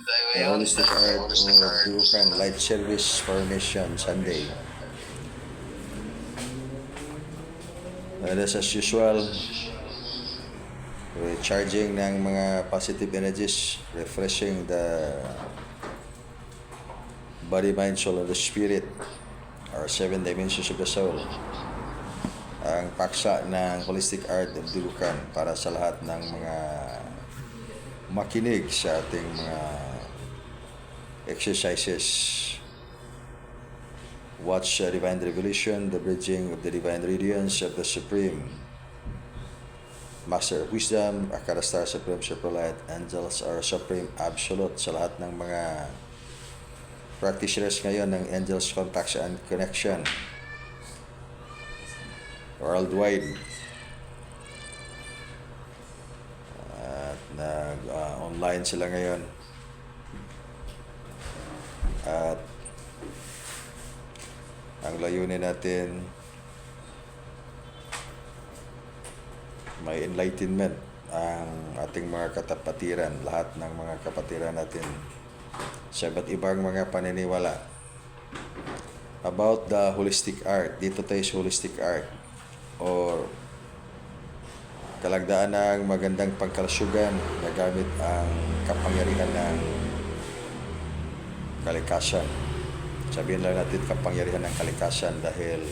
the Holistic Art of Dukan Light Service Formation Sunday. And as usual, recharging ng mga positive energies, refreshing the body, mind, soul, and the spirit, or 7 dimensions of the soul. Ang paksa ng Holistic Art of Dukan para sa lahat ng mga makinig sa ating mga exercises. Watch Divine Revelation, the bridging of the divine radiance of the Supreme Master of Wisdom, Akara Star, Supreme Superlight, Angels, or Supreme Absolute sa lahat ng mga practitioners ngayon ng Angels Contacts and Connection worldwide. At online sila ngayon. At ang layunin natin may enlightenment ang ating mga katapatiran, lahat ng mga kapatiran natin sa iba't ibang mga paniniwala about the holistic art. Dito tayo sa holistic art or kalagdaan ng magandang pangkalusugan na gamit ang kapangyarihan ng kalikasan. Sabihin lang natin kapangyarihan ng kalikasan dahil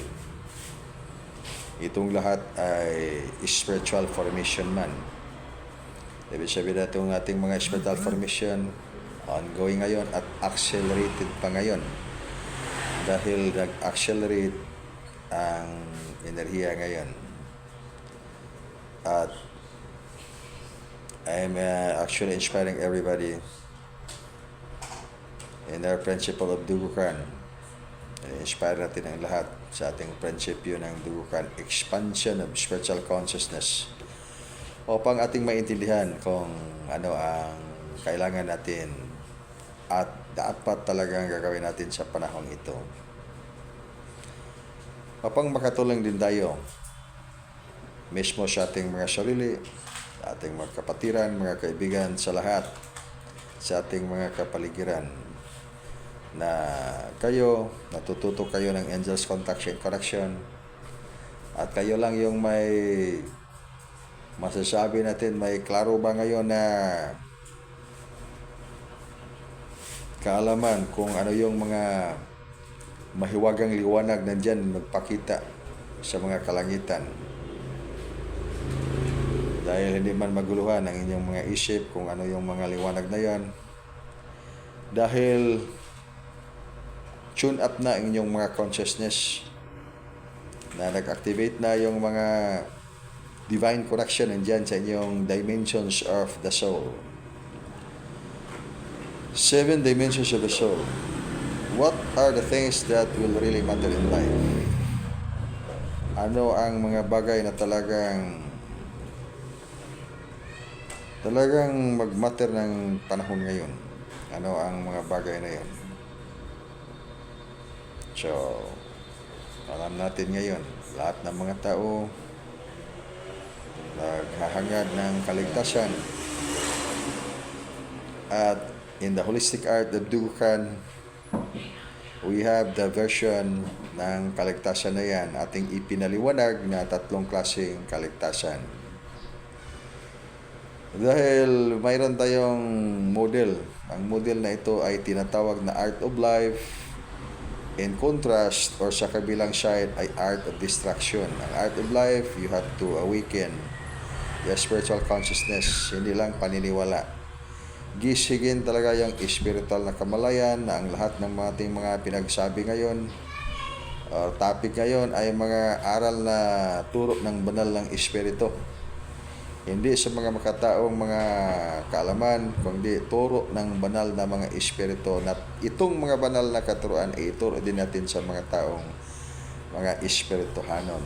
itong lahat ay spiritual formation man. Ibig sabihin natin ang ating mga spiritual formation ongoing ngayon at accelerated pa ngayon dahil nag-accelerate ang enerhiya ngayon. At I'm actually inspiring everybody in our principle of Dugukan. Inspire natin ang lahat sa ating prinsipyo ng Dugukan, expansion of spiritual consciousness, upang ating maintindihan kung ano ang kailangan natin at dapat talagang gagawin natin sa panahong ito. Upang makatulong din tayo mismo sa ating mga sarili, ating mga kapatiran, mga kaibigan, sa lahat, sa ating mga kapaligiran, na kayo, natututo kayo ng Angels Contact and Connection, at kayo lang yung may masasabi natin, may klaro ba ngayon na kaalaman kung ano yung mga mahiwagang liwanag nandyan magpakita sa mga kalangitan. Dahil hindi man maguluhan ang inyong mga isip kung ano yung mga liwanag na yan. Dahil tune up na ang inyong mga consciousness na nag-activate na yung mga divine connection nandyan sa inyong dimensions of the soul. 7 dimensions of the soul. What are the things that will really matter in life? Ano ang mga bagay na talagang mag-matter ng panahon ngayon? Ano ang mga bagay na yun? So, alam natin ngayon, lahat ng mga tao naghahangad ng kaligtasan. At in the holistic art of Dugukan, we have the version ng kaligtasan na yan, ating ipinaliwanag na 3 klaseng kaligtasan. Dahil mayroon tayong model. Ang model na ito ay tinatawag na Art of Life. In contrast, or sa kabilang side, ay Art of Distraction. Ang Art of Life, you have to awaken your spiritual consciousness, hindi lang paniniwala. Gisigin talaga yung spiritual na kamalayan na ang lahat ng ating mga pinagsabi ngayon, or topic ngayon, ay mga aral na turo ng banal ng espiritu. Hindi sa mga makataong mga kaalaman, kundi turo ng banal na mga espiritu, na itong mga banal na katuruan ay ituro din natin sa mga taong mga espirituhanon.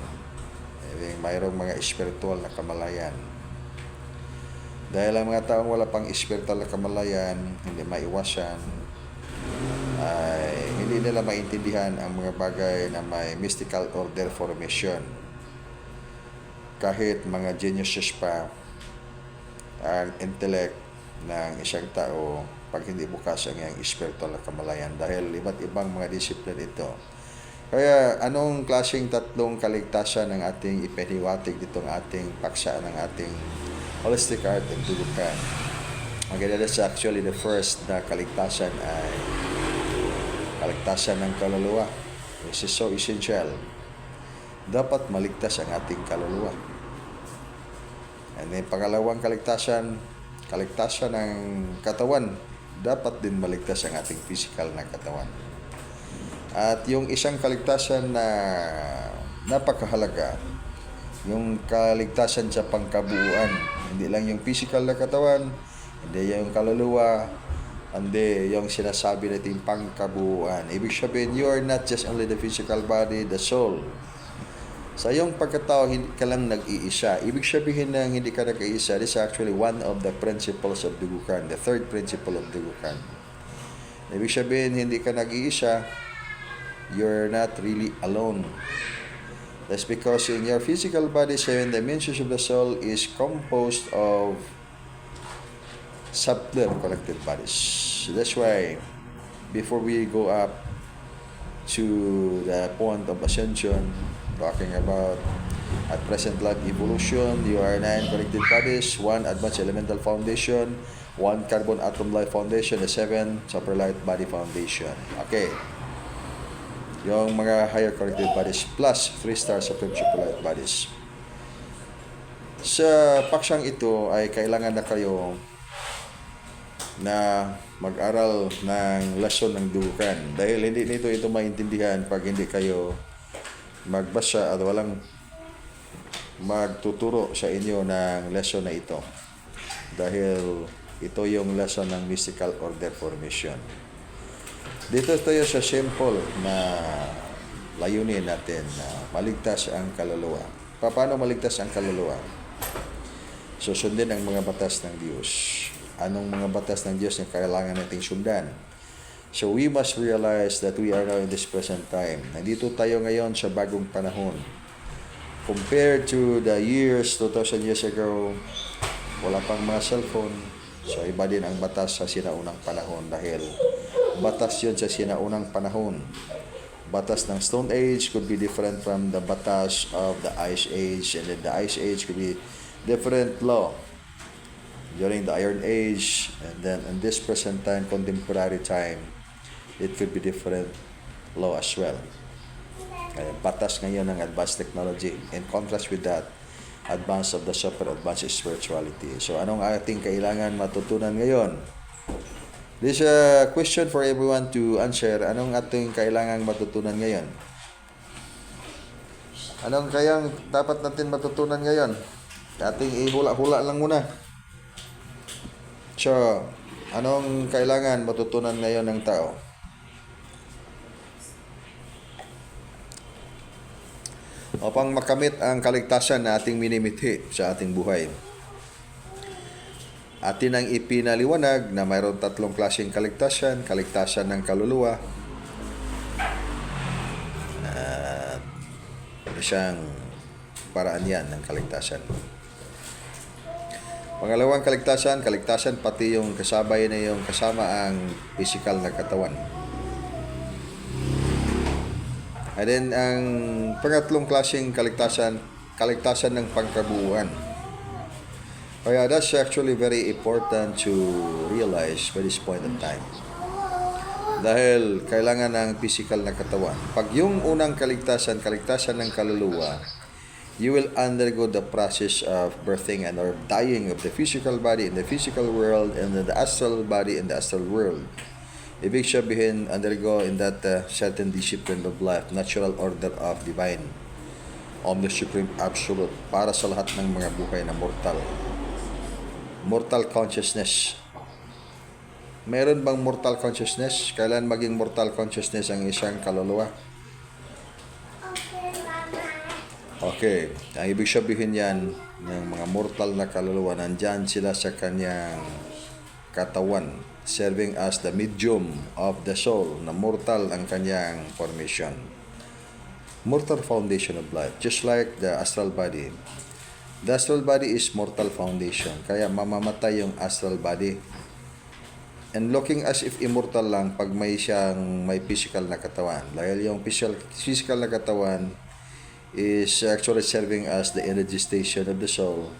Mayroong mga espiritual na kamalayan. Dahil ang mga taong wala pang espiritual na kamalayan, hindi maiwasan, ay hindi nila maintindihan ang mga bagay na may mystical order formation. Kahit mga geniuses pa, ang intellect ng isang tao pag hindi bukas ang iyang spiritual na kamalayan dahil iba't ibang mga disiplin ito. Kaya anong klaseng tatlong kaligtasan ang ating ipiniwatig ditong ating paksa ng ating holistic art and dudukan? Again, that's actually the first na kaligtasan ay kaligtasan ng kaluluwa. This is so essential. Dapat maligtas ang ating kaluluwa. And then pangalawang kaligtasan ng katawan. Dapat din maligtas ang ating physical na katawan. At yung isang kaligtasan na napakahalaga, yung kaligtasan sa pangkabuuan. Hindi lang yung physical na katawan, hindi yung kaluluwa, hindi yung sinasabi natin pangkabuuan. Ibig sabihin, you are not just only the physical body, the soul. Sa iyong pagkatao, hindi ka lang nag-iisa. Ibig sabihin na hindi ka nag-iisa, this is actually one of the principles of Dugukan, the third principle of Dugukan. Ibig sabihin, hindi ka nag-iisa, you're not really alone. That's because in your physical body, 7 dimensions of the soul is composed of subtler collected bodies. So that's why, before we go up to the point of ascension, talking about at present life evolution, you are 9 connected bodies, 1 advanced elemental foundation, 1 carbon atom life foundation, and 7 super light body foundation. Okay. Yung mga higher connected bodies plus 3 star supreme super light bodies. Sa paksang ito ay kailangan na kayo na mag-aral ng lesson ng dudukan dahil hindi nito ito maintindihan pag hindi kayo magbasa at walang magtuturo sa inyo ng lesson na ito dahil ito yung lesson ng mystical order formation. Dito tayo sa simple na layunin natin na maligtas ang kaluluwa. Paano maligtas ang kaluluwa? Susundin ang mga batas ng Diyos. Anong mga batas ng Diyos na kailangan nating sundan? So we must realize that we are now in this present time. Nandito tayo ngayon sa bagong panahon. Compared to the years, 2,000 years ago, wala pang mga cellphone. So iba din ang batas sa sinaunang panahon dahil batas yun sa sinaunang panahon. Batas ng Stone Age could be different from the batas of the Ice Age, and then the Ice Age could be different law during the Iron Age, and then in this present time, contemporary time, it could be different law as well. Kaya batas ngayon ng advanced technology. In contrast with that, advance of the super advanced spirituality. So anong ating kailangan matutunan ngayon? This is a question for everyone to answer. Anong ating kailangan matutunan ngayon? Anong kayang dapat natin matutunan ngayon? Ating ihula-hula lang muna. So, anong kailangan matutunan ngayon ng tao? Upang makamit ang kaligtasan na ating minimithi sa ating buhay. Atin ang ipinaliwanag na mayroon 3 klaseng kaligtasan. Kaligtasan ng kaluluwa, at isang paraan yan ng kaligtasan. Pangalawang kaligtasan pati yung kasabay na yung kasama ang physical na katawan. And then, ang pangatlong klaseng kaligtasan ng pangkabuuan. Kaya that's actually very important to realize by this point in time. Dahil kailangan ng physical na katawan. Pag yung unang kaligtasan ng kaluluwa, you will undergo the process of birthing and or dying of the physical body in the physical world and the astral body in the astral world. Ibig sabihin, undergo in that certain discipline of life, natural order of divine, omni-supreme absolute, para sa lahat ng mga buhay na mortal. Mortal consciousness. Meron bang mortal consciousness? Kailan maging mortal consciousness ang isang kaluluwa? Okay, ang ibig sabihin yan, ng mga mortal na kaluluwa, nandyan sila sa kanyang katawan, serving as the medium of the soul, na mortal ang kanyang formation. Mortal foundation of life, just like the astral body. The astral body is mortal foundation, kaya mamamatay yung astral body. And looking as if immortal lang pag may physical na katawan. Dahil yung physical na katawan is actually serving as the energy station of the soul.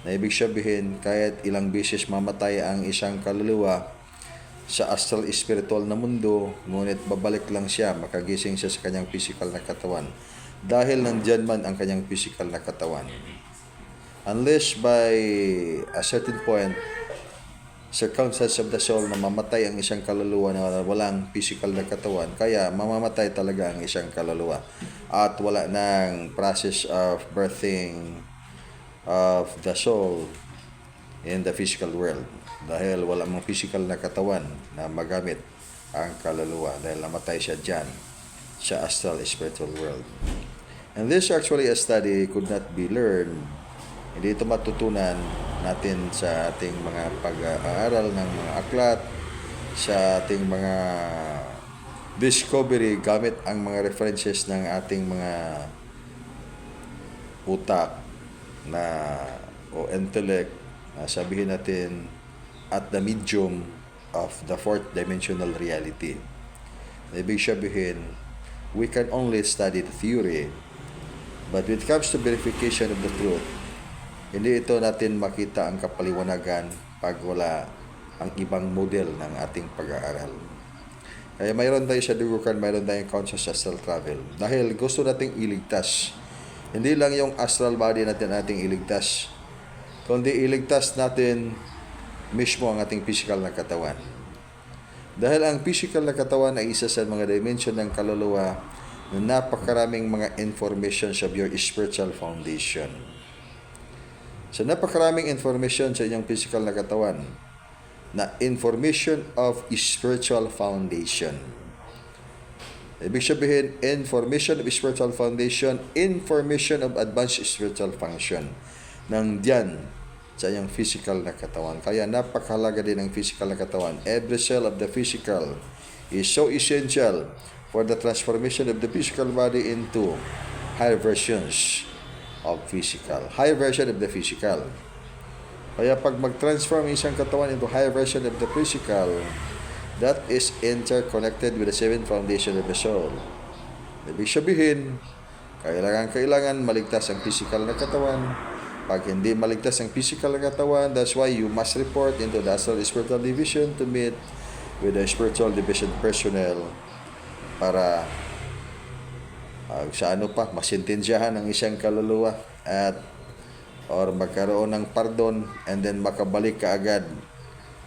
Na ibig sabihin, kahit ilang beses mamatay ang isang kaluluwa sa astral spiritual na mundo, ngunit babalik lang siya, makagising siya sa kanyang physical na katawan. Dahil nandyan man ang kanyang physical na katawan. Unless by a certain point, circumstance of the soul na mamatay ang isang kaluluwa na walang physical na katawan, kaya mamamatay talaga ang isang kaluluwa. At wala nang process of birthing of the soul in the physical world. Dahil wala mang physical na katawan na magamit ang kaluluwa dahil namatay siya dyan sa astral spiritual world. And this actually a study could not be learned. Hindi ito matutunan natin sa ating mga pag-aaral ng mga aklat, sa ating mga discovery gamit ang mga references ng ating mga utak o intellect, sabihin natin at the medium of the fourth dimensional reality. Ibig sabihin, we can only study the theory, but when it comes to verification of the truth, hindi ito natin makita ang kapaliwanagan pag wala ang ibang model ng ating pag-aaral. Kaya mayroon tayo sa dugukan, mayroon tayong conscious astral travel. Dahil gusto nating iligtas. Hindi lang yung astral body natin iligtas, kundi iligtas natin mismo ang ating physical na katawan. Dahil ang physical na katawan ay isa sa mga dimension ng kaluluwa na napakaraming mga informations of your spiritual foundation. So napakaraming information sa inyong physical na katawan na information of spiritual foundation. Ibig sabihin, information of spiritual foundation, information of advanced spiritual function. Nandyan sa inyong physical na katawan. Kaya napakahalaga din ng physical na katawan. Every cell of the physical is so essential for the transformation of the physical body into higher versions of physical. Higher version of the physical. Kaya pag mag-transform isang katawan into higher version of the physical, that is interconnected with the seven foundation of the soul. Ibig sabihin, kailangan maligtas ang physical na katawan. Pag hindi maligtas ang physical na katawan, that's why you must report into the astral spiritual division to meet with the spiritual division personnel para masintensyahan ang isang kaluluwa or magkaroon ng pardon and then makabalik kaagad,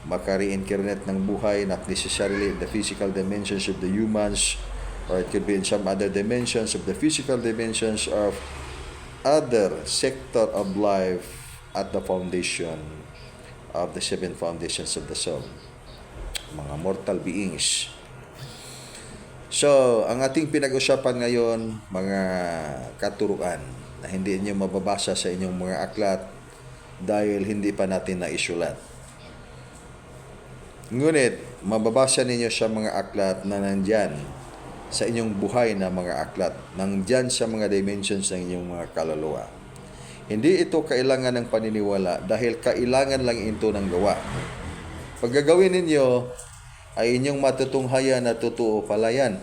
maka-reincarnate ng buhay, not necessarily in the physical dimensions of the humans, or it could be in some other dimensions of the physical dimensions of other sector of life at the foundation of the seven foundations of the soul, mga mortal beings. So, ang ating pinag-usapan ngayon, mga katuruan na hindi niyo mababasa sa inyong mga aklat dahil hindi pa natin naisulat. Ngunit, mababasa ninyo sa mga aklat na nandyan sa inyong buhay na mga aklat, nandyan sa mga dimensions ng inyong mga kaluluwa. Hindi ito kailangan ng paniniwala dahil kailangan lang ito ng gawa. Pag gagawin ninyo, ay inyong matutunghayan na totoo pala yan.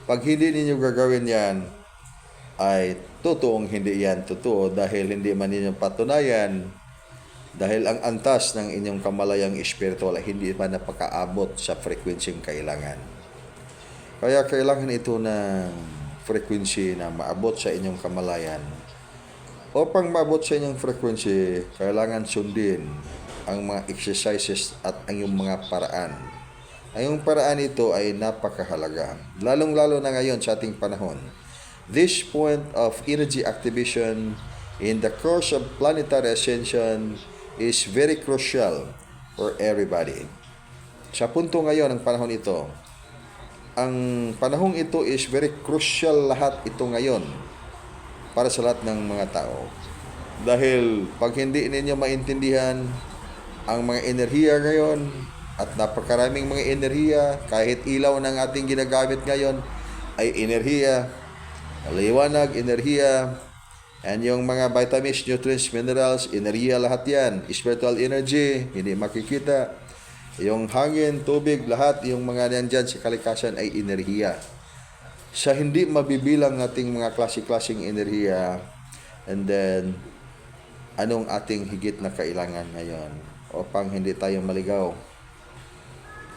Pag hindi ninyo gagawin yan, ay totoong hindi yan totoo dahil hindi man ninyo patunayan, dahil ang antas ng inyong kamalayang espiritual ay hindi pa napakaabot sa frequency kailangan. Kaya kailangan ito ng frequency na maabot sa inyong kamalayan. Upang maabot sa inyong frequency, kailangan sundin ang mga exercises at ang iyong mga paraan. Ang iyong paraan ito ay napakahalaga, lalong-lalo na ngayon sa ating panahon. This point of energy activation in the course of planetary ascension is very crucial for everybody. Sa punto ngayon ng panahon ito, ang panahong ito is very crucial lahat ito ngayon para sa lahat ng mga tao. Dahil pag hindi ninyo maintindihan ang mga enerhiya ngayon, at napakaraming mga enerhiya, kahit ilaw ng ating ginagamit ngayon ay enerhiya, liwanag, enerhiya, And yung mga vitamins, nutrients, minerals, enerhiya, lahat yan. Spiritual energy, hindi makikita. Yung hangin, tubig, lahat yung mga nandyan sa kalikasan ay enerhiya. Sa hindi mabibilang nating mga klase-klaseng enerhiya, and then, anong ating higit na kailangan ngayon upang hindi tayo maligaw?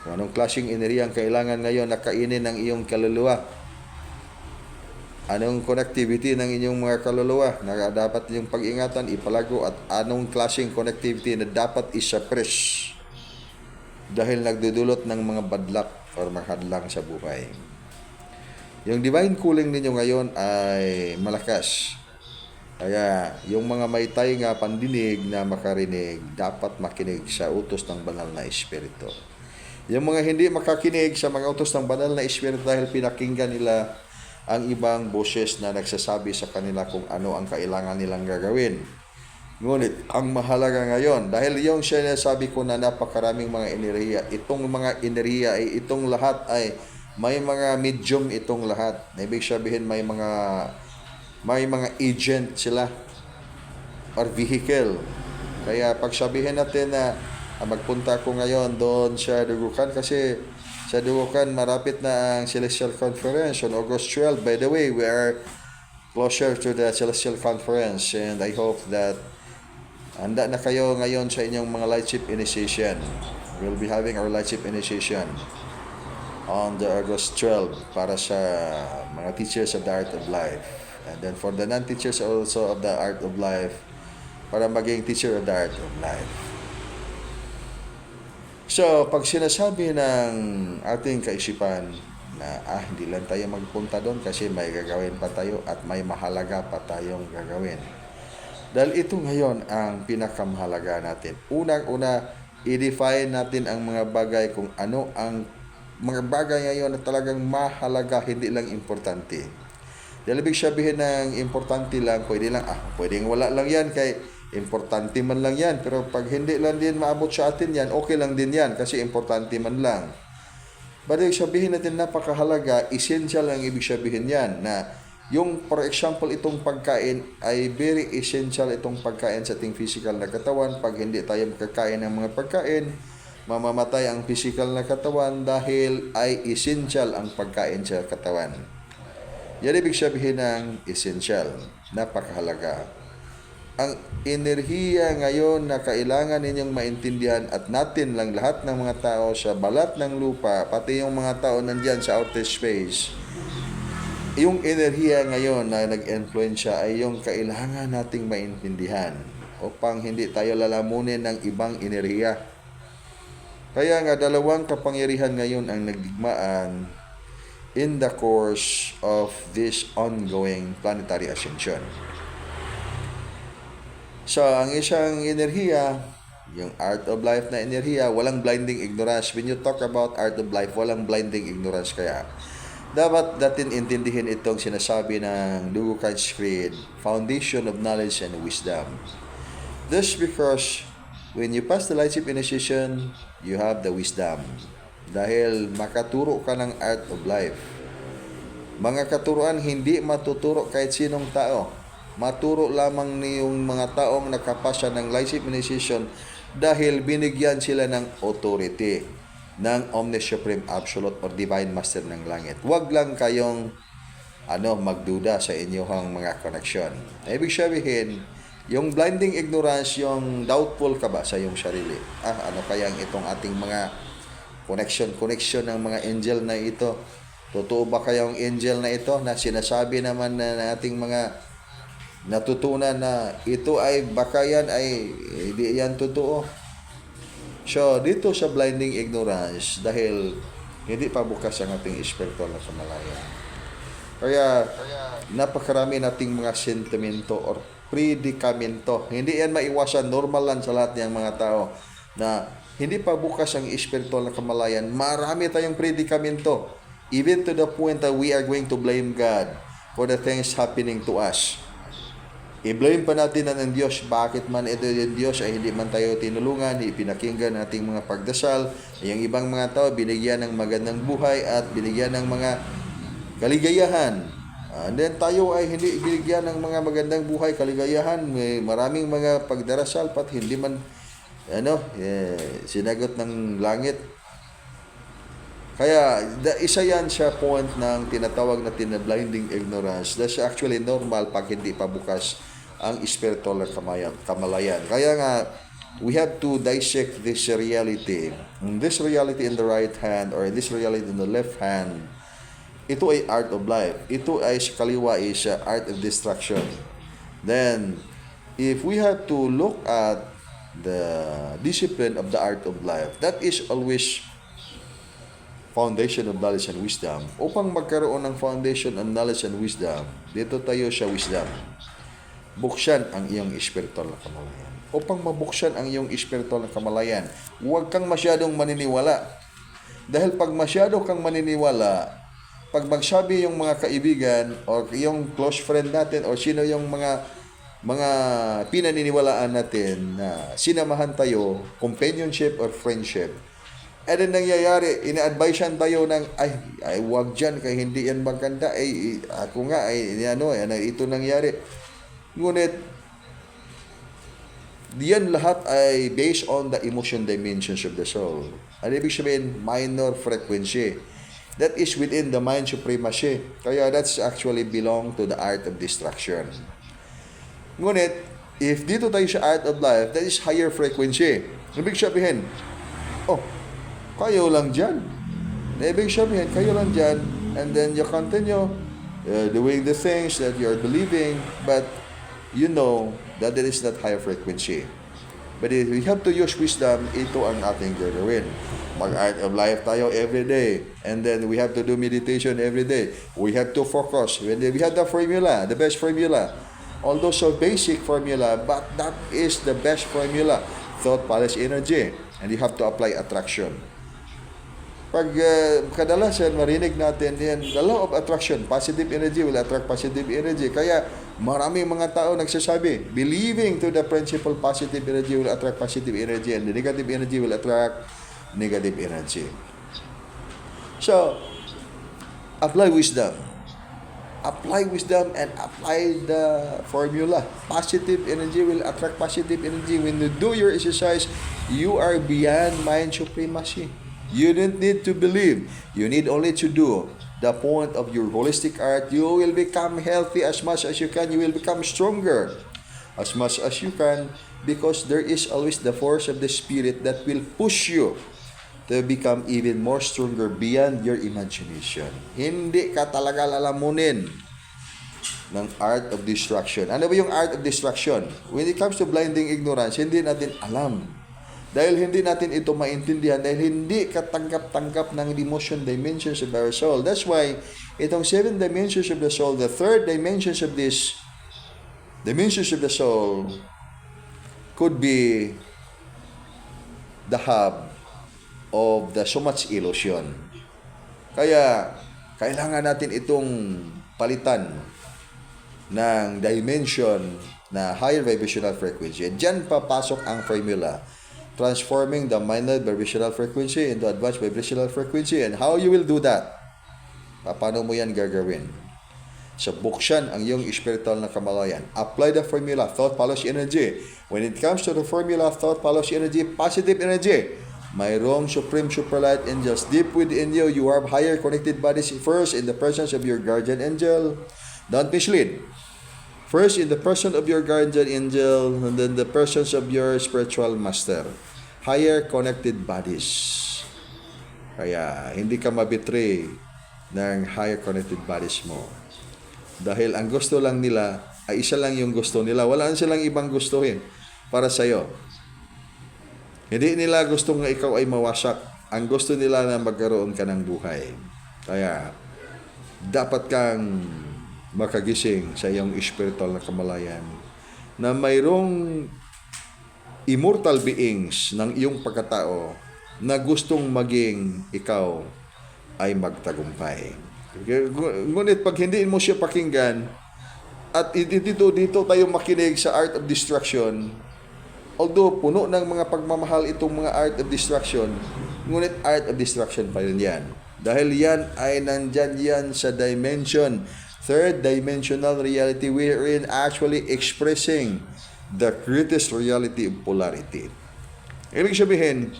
Anong klaseng enerhiya ang kailangan ngayon na kainin ng iyong kaluluwa? Anong connectivity ng inyong mga kaluluwa na dapat inyong pag-ingatan, ipalago, at anong klaseng connectivity na dapat isa-press dahil nagdudulot ng mga badlak o mahadlang sa buhay. Yung divine calling ninyo ngayon ay malakas. Kaya yung mga may nga pandinig na makarinig, dapat makinig sa utos ng banal na Espiritu. Yung mga hindi makakinig sa mga utos ng banal na Espiritu dahil pinakinggan nila ang ibang boses na nagsasabi sa kanila kung ano ang kailangan nilang gagawin. Ngunit, ang mahalaga ngayon, dahil yung sinasabi ko na napakaraming mga enerhiya, itong mga enerhiya ay itong lahat ay may mga medium itong lahat. Ibig sabihin may mga agent sila or vehicle. Kaya pagsabihin natin na magpunta ko ngayon doon sa Dugukan kasi sa Dugukan marapit na ang Celestial Conference on August 12. By the way, we are closer to the Celestial Conference and I hope that handa na kayo ngayon sa inyong mga Lightship Initiation. We'll be having our Lightship Initiation on the August 12 para sa mga teachers of the Art of Life. And then for the non-teachers also of the Art of Life, para maging teacher of the Art of Life. So, pag sinasabi ng ating kaisipan na hindi lang tayo magpunta doon kasi may gagawin pa tayo at may mahalaga pa tayong gagawin. Dahil ito ngayon ang pinakamahalaga natin. Unang-una, i-define natin ang mga bagay kung ano ang mga bagay ngayon na talagang mahalaga, hindi lang importante. Dahil ibig sabihin ng importante lang, pwedeng wala lang yan kay importante man lang yan. Pero pag hindi lang din maabot sa atin yan, okay lang din yan kasi importante man lang. But ibig sabihin natin napakahalaga, essential ang ibig sabihin yan na yung for example itong pagkain ay very essential itong pagkain sa ating physical na katawan. Pag hindi tayo makakain ng mga pagkain, mamamatay ang physical na katawan dahil ay essential ang pagkain sa katawan. Yan ibig sabihin ng essential, napakahalaga. Ang enerhiya ngayon na kailangan ninyong maintindihan at natin lang lahat ng mga tao sa balat ng lupa, pati yung mga tao nandyan sa outer space, yung enerhiya ngayon na nag-influensya ay yung kailangan nating maintindihan upang hindi tayo lalamunin ng ibang enerhiya. Kaya nga dalawang kapangyarihan ngayon ang nagdigmaan in the course of this ongoing planetary ascension. So, ang isang enerhiya, yung Art of Life na enerhiya, walang blinding ignorance. When you talk about Art of Life, walang blinding ignorance. Kaya, dapat natin intindihin itong sinasabi ng Dugukan's Creed, Foundation of Knowledge and Wisdom. This because, when you pass the Lightship Initiation, you have the wisdom. Dahil makaturo ka ng Art of Life. Mga katuruan, hindi matuturo kahit sinong tao. Maturo lamang ni yung mga taong nakapasa ng Lightship Initiation dahil binigyan sila ng authority ng Omni-Supreme Absolute or Divine Master ng Langit. Huwag lang kayong magduda sa inyong mga connection. Ibig sabihin, yung blinding ignorance, yung doubtful ka ba sa iyong sarili? Ano kaya itong ating mga connection ng mga angel na ito? Totoo ba kayong angel na ito na sinasabi naman na ating mga natutunan na ito ay baka yan ay hindi yan totoo? So, dito sa blinding ignorance, dahil hindi pa bukas ang ating spiritual na kamalayan. Kaya, napakarami nating mga sentimento or predikamento. Hindi yan maiwasan, normal lang sa lahat ng mga tao na hindi pa bukas ang spiritual na kamalayan. Marami tayong predikamento. Even to the point that we are going to blame God for the things happening to us. I-blame pa natin na ng Diyos. Bakit man ito yung Diyos ay hindi man tayo tinulungan, ipinakinggan nating mga pagdasal. Yung ibang mga tao binigyan ng magandang buhay at binigyan ng mga kaligayahan. And then tayo ay hindi binigyan ng mga magandang buhay, kaligayahan, may maraming mga pagdarasal pat hindi man sinagot ng langit. Kaya isa yan sa point ng tinatawag natin na blinding ignorance. That's actually normal pag hindi pa bukas ang spiritual na kamalayan. Kaya nga, we have to dissect this reality. This reality in the right hand or this reality in the left hand, ito ay art of life. Ito ay sa kaliwa is art of destruction. Then, if we have to look at the discipline of the art of life, that is always foundation of knowledge and wisdom. Upang magkaroon ng foundation of knowledge and wisdom, dito tayo sa wisdom. Buksan ang iyong spiritual na kamalayan. Upang mabuksan ang iyong spiritual na kamalayan, huwag kang masyadong maniniwala. Dahil pag masyado kang maniniwala, pag magsabi yung mga kaibigan o yung close friend natin o sino yung mga pinaniniwalaan natin na sinamahan tayo, companionship or friendship, and then nangyayari, ina-advisean tayo ng, ay wag dyan, kaya hindi yan maganda, ako nga, ito nangyari. Ngunit, diyan lahat ay based on the emotion dimensions of the soul. Ano ibig sabihin? Minor frequency. That is within the mind supremacy. Kaya that's actually belong to the art of destruction. Ngunit, if dito tayo sa art of life, that is higher frequency. Ibig sabihin, kayo lang dyan. Ibig sabihin, kayo lang dyan, and then you continue doing the things that you're believing, but you know that it is not higher frequency. But if we have to use wisdom, ito ang ating gagawin. Mag-art of life tayo every day, and then we have to do meditation every day. We have to focus. We have the formula, the best formula. Although so basic formula, but that is the best formula. Thought, polish, energy. And you have to apply attraction. Pag kadalasan marinig natin yan, the law of attraction, positive energy will attract positive energy. Kaya maraming mga tao nagsasabi, believing to the principle positive energy will attract positive energy and the negative energy will attract negative energy. So, apply wisdom. Apply wisdom and apply the formula. Positive energy will attract positive energy. When you do your exercise, you are beyond mind supremacy. You don't need to believe. You need only to do the point of your holistic art. You will become healthy as much as you can. You will become stronger as much as you can because there is always the force of the Spirit that will push you to become even more stronger beyond your imagination. Hindi ka talaga lalamunin ng art of destruction. Ano ba yung art of destruction? When it comes to blinding ignorance, hindi natin alam. Dahil hindi natin ito maintindihan, dahil hindi katanggap-tanggap ng emotion dimensions of our soul. That's why, itong 7 dimensions of the soul, the third dimensions of this dimensions of the soul could be the hub of the so much illusion. Kaya, kailangan natin itong palitan ng dimension na higher vibrational frequency. Diyan papasok ang formula. Transforming the minor vibrational frequency into advanced vibrational frequency. And how you will do that? Paano mo yan gagawin? So, buksan ang iyong spiritual na kamalayan. Apply the formula, thought follows energy. When it comes to the formula, thought follows energy, positive energy. Mayroong supreme superlight angels deep within you. You have higher connected bodies first in the presence of your guardian angel. Don't mislead. First, in the person of your guardian angel, and then the persons of your spiritual master. Higher connected bodies. Kaya, hindi ka mabitray ng higher connected bodies mo. Dahil ang gusto lang nila, ay isa lang yung gusto nila. Wala silang ibang gustuhin para sa'yo. Hindi nila gusto nga ikaw ay mawasak. Ang gusto nila na magkaroon ka ng buhay. Kaya, dapat kang makagising sa iyong spiritual na kamalayan na mayroong immortal beings ng iyong pagkatao na gustong maging ikaw ay magtagumpay. Ngunit pag hindi mo siya pakinggan at dito tayo makinig sa art of destruction, although puno ng mga pagmamahal itong mga art of destruction, ngunit art of destruction pa rin yan. Dahil yan ay nandyan yan sa dimension third dimensional reality wherein actually expressing the greatest reality of polarity. Ibig sabihin,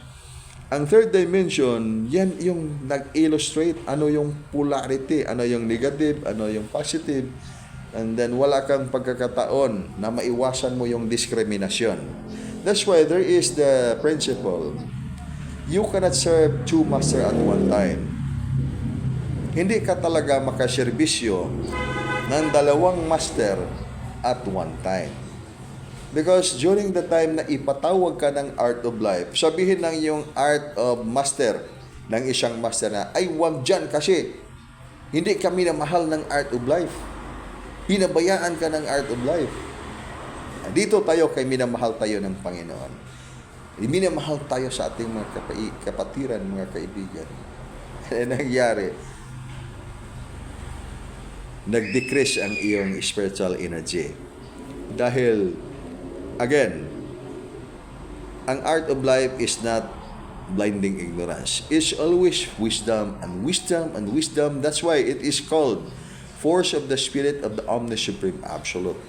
ang third dimension, yan yung nag-illustrate ano yung polarity, ano yung negative, ano yung positive, and then wala kang pagkakataon na maiwasan mo yung diskriminasyon. That's why there is the principle, you cannot serve two masters at one time. Hindi ka talaga makaserbisyo ng dalawang master at one time. Because during the time na ipatawag ka ng art of life, sabihin ng yung art of master ng isang master na, ay wag dyan kasi hindi kami na mahal ng art of life. Pinabayaan ka ng art of life. Dito tayo kay minamahal tayo ng Panginoon. Minamahal tayo sa ating mga kapatiran, mga kaibigan. Ano nangyari? Nag-decrease ang iyong spiritual energy. Dahil, again, ang art of life is not blinding ignorance. It's always wisdom and wisdom and wisdom. That's why it is called force of the Spirit of the Omni-Supreme Absolute.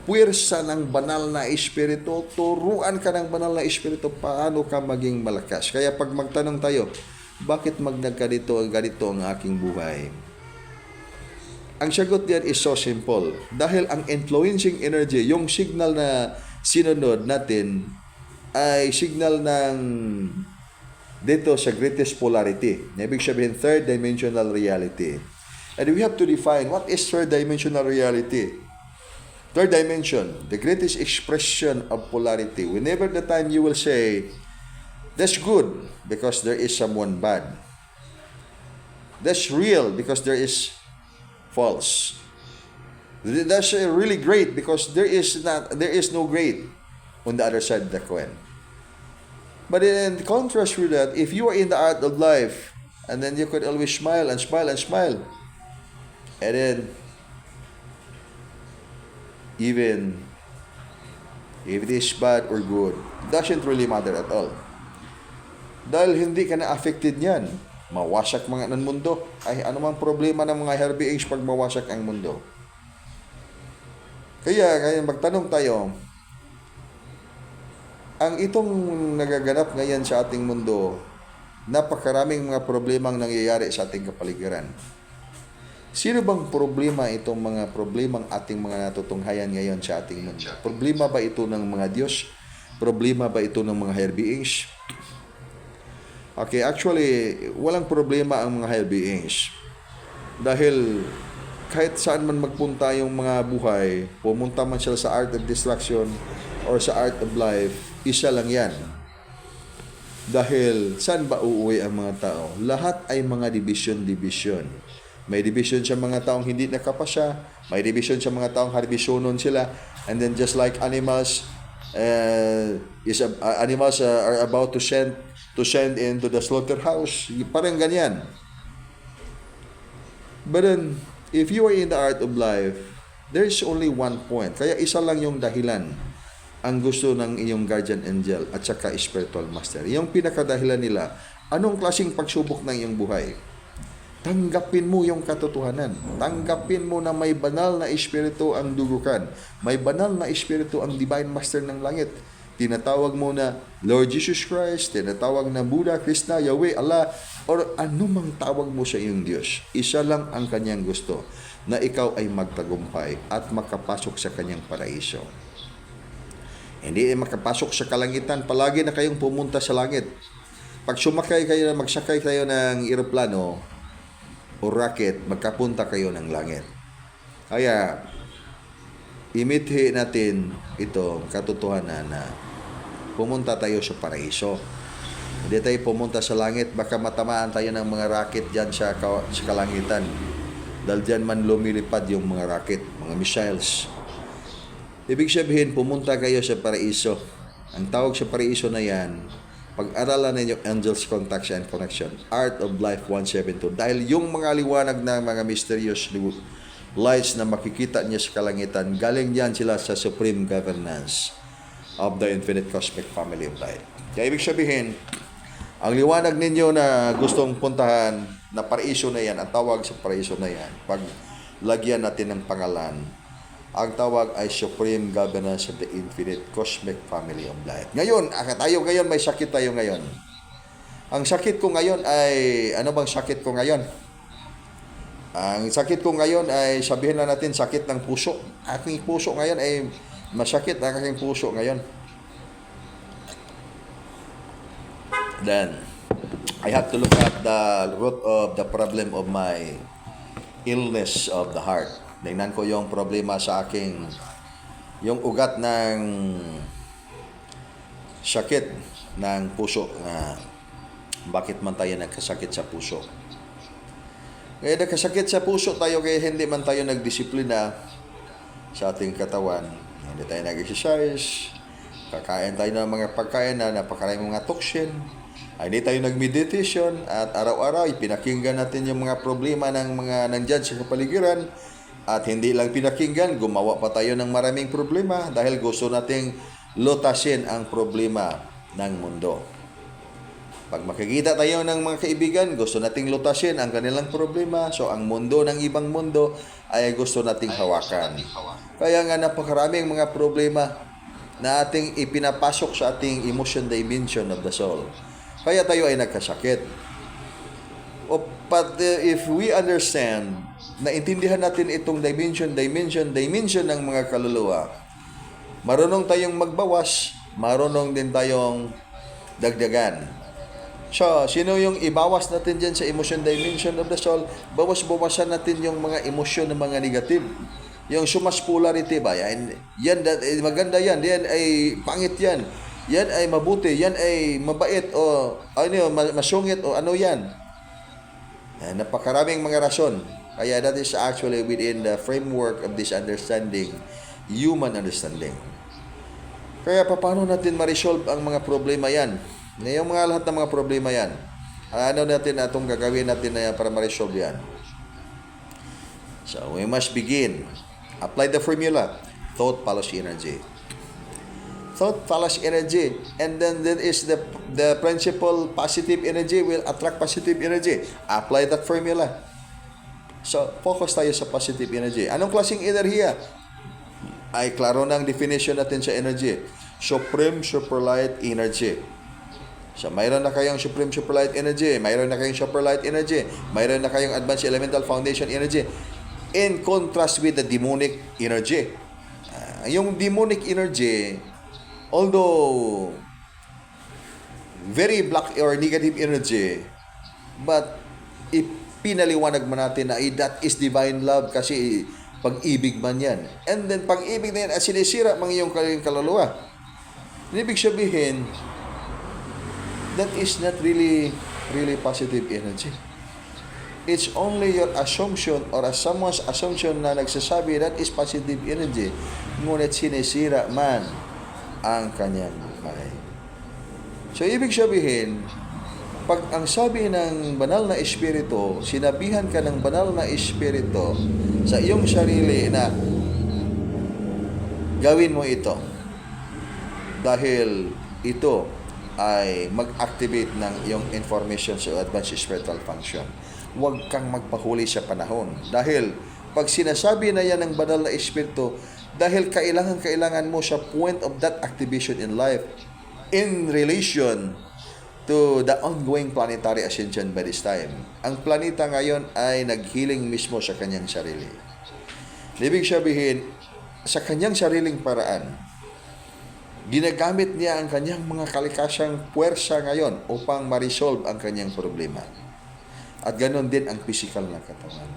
Puwersa ng banal na Espiritu, turuan ka ng banal na Espiritu paano ka maging malakas. Kaya pag magtanong tayo, bakit ganito ang aking buhay? Ang sagot diyan is so simple. Dahil ang influencing energy, yung signal na sinunod natin ay signal ng dito sa greatest polarity. Ibig sabihin, third dimensional reality. And we have to define what is third dimensional reality. Third dimension, the greatest expression of polarity. Whenever the time you will say, that's good because there is someone bad. That's real because there is false. That's really great because there is no great on the other side of the coin. But in contrast with that, if you are in the art of life, and then you could always smile and smile and smile, and then even if it is bad or good, doesn't really matter at all. Dahil hindi ka na affected niyan. Mawasak mga ng mundo. Ay, ano mang problema ng mga Herbie Age pag mawasak ang mundo? Kaya magtanong tayo, ang itong nagaganap ngayon sa ating mundo, napakaraming mga problemang nangyayari sa ating kapaligiran. Sino bang problema itong mga problemang ating mga natutunghayan ngayon sa ating mundo? Problema ba ito ng mga Diyos? Problema ba ito ng mga higher beings? Okay, actually, walang problema ang mga higher beings. Dahil kahit saan man magpunta yung mga buhay, pumunta man sila sa art of destruction or sa art of life, isa lang yan. Dahil saan ba uuwi ang mga tao? Lahat ay mga division. May division sa mga taong hindi nakapasya, may division sa mga taong harbisyonon sila, and then just like animals, animals are about to send into the slaughterhouse, parang ganyan. But then, if you are in the art of life, there is only one point. Kaya isa lang yung dahilan ang gusto ng iyong guardian angel at saka spiritual master. Yung pinakadahilan nila, anong klaseng pagsubok ng iyong buhay? Tanggapin mo yung katotohanan. Tanggapin mo na may banal na espiritu ang dugukan. May banal na espiritu ang divine master ng langit. Tinatawag mo na Lord Jesus Christ, tinatawag na Buddha, Krishna, Yahweh, Allah, or anumang tawag mo sa iyong Diyos. Isa lang ang kanyang gusto, na ikaw ay magtagumpay at makapasok sa kanyang paraiso. Hindi makapasok sa kalangitan, palagi na kayong pumunta sa langit. Pag magsakay kayo ng eroplano o rocket, magkapunta kayo ng langit. Kaya, imithi natin itong katotohanan na pumunta tayo sa paraiso. Hindi tayo pumunta sa langit, baka matamaan tayo ng mga rocket dyan sa kalangitan. Dahil dyan man lumilipad yung mga rocket, mga missiles. Ibig sabihin, pumunta kayo sa paraiso. Ang tawag sa paraiso na yan, pag-aralan ninyo Angels Contacts and Connection, Art of Life 172. Dahil yung mga liwanag na mga mysterious lights na makikita niya sa kalangitan, galing diyan sila sa Supreme Governance of the Infinite Cosmic Family of Light. Kaya ibig sabihin, ang liwanag ninyo na gustong puntahan na paraiso na yan, ang tawag sa paraiso na yan, pag lagyan natin ng pangalan. Ang tawag ay Supreme Governance of the Infinite Cosmic Family of Life. Ngayon, tayo ngayon, may sakit tayo ngayon. Ang sakit ko ngayon ay, ano bang sakit ko ngayon? Ang sakit ko ngayon ay, sabihin na natin, sakit ng puso. Aking puso ngayon ay masakit ang aking puso ngayon. Then, I have to look at the root of the problem of my illness of the heart. Tingnan ko yung problema sa aking, yung ugat ng sakit ng puso. Bakit man tayo nagkasakit sa puso? Kaya nagkasakit sa puso tayo kaya hindi man tayo nagdisiplina sa ating katawan. Hindi tayo nag-exercise. Kakain tayo ng mga pagkain na napakaraming mga toxin. Hindi tayo nag-meditation at araw-araw pinakinggan natin yung mga problema ng mga nandyan sa kapaligiran. At hindi lang pinakinggan, gumawa pa tayo ng maraming problema dahil gusto nating lutasin ang problema ng mundo. Pag makikita tayo ng mga kaibigan, gusto nating lutasin ang kanilang problema. So, ang mundo ng ibang mundo ay gusto nating hawakan. Kaya nga napakaraming mga problema na ating ipinapasok sa ating emotion dimension of the soul. Kaya tayo ay nagkasakit. But if we understand, naintindihan natin itong dimension ng mga kaluluwa, marunong tayong magbawas, marunong din tayong dagdagan. So, sino yung ibawas natin dyan sa emotion dimension of the soul? Bawas-bawasan natin yung mga emosyon ng mga negative. Yung sumas polarity ba? Yan maganda yan. Yan ay pangit yan. Yan ay mabuti. Yan ay mabait o ano, masungit o ano yan. Napakaraming mga rason. Kaya that is actually within the framework of this understanding, human understanding. Kaya paano natin ma-resolve ang mga problema yan? Yung mga lahat ng mga problema yan. Ano natin itong gagawin natin na para ma-resolve yan? So, we must begin. Apply the formula. Thought follows energy. Thought follows energy. And then there is the principle positive energy will attract positive energy. Apply that formula. So, focus tayo sa positive energy. Anong klaseng enerhiya? Ay klaro na ang definition natin sa energy. Supreme Superlight Energy. So, mayroon na kayong Supreme Superlight Energy. Mayroon na kayong Superlight Energy. Mayroon na kayong Advanced Elemental Foundation Energy. In contrast with the demonic energy. Yung demonic energy, although very black or negative energy, but ipinaliwanag man natin na that is divine love kasi pag-ibig man yan. And then pag-ibig na yan at sinisira mga iyong kaluluwa. Ibig sabihin, that is not really positive energy. It's only your assumption or someone's assumption na nagsasabi that is positive energy. Ngunit sinisira man ang kanyang buhay. So, ibig sabihin, pag ang sabi ng banal na espiritu, sinabihan ka ng banal na espiritu sa iyong sarili na gawin mo ito dahil ito ay mag-activate ng iyong information sa advanced spiritual function. Huwag kang magpahuli sa panahon. Dahil pag sinasabi na yan ng banal na espiritu, dahil kailangan mo sa point of that activation in life in relation to the ongoing planetary ascension by this time. Ang planeta ngayon ay naghealing mismo sa kanyang sarili. Ibig sabihin, sa kanyang sariling paraan, ginagamit niya ang kanyang mga kalikasang puwersa ngayon upang ma-resolve ang kanyang problema. At ganon din ang physical na katawan.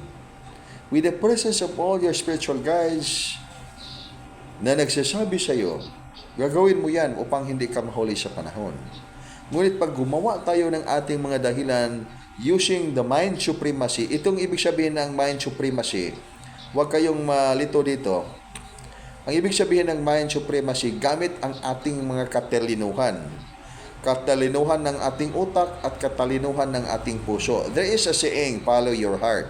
With the presence of all your spiritual guides na nagsasabi sa iyo, gagawin mo yan upang hindi ka mahuli sa panahon. Ngunit pag gumawa tayo ng ating mga dahilan using the mind supremacy, itong ibig sabihin ng mind supremacy, huwag kayong malito dito. Ang ibig sabihin ng mind supremacy, gamit ang ating mga katalinuhan. Katalinuhan ng ating utak at katalinuhan ng ating puso. There is a saying, follow your heart.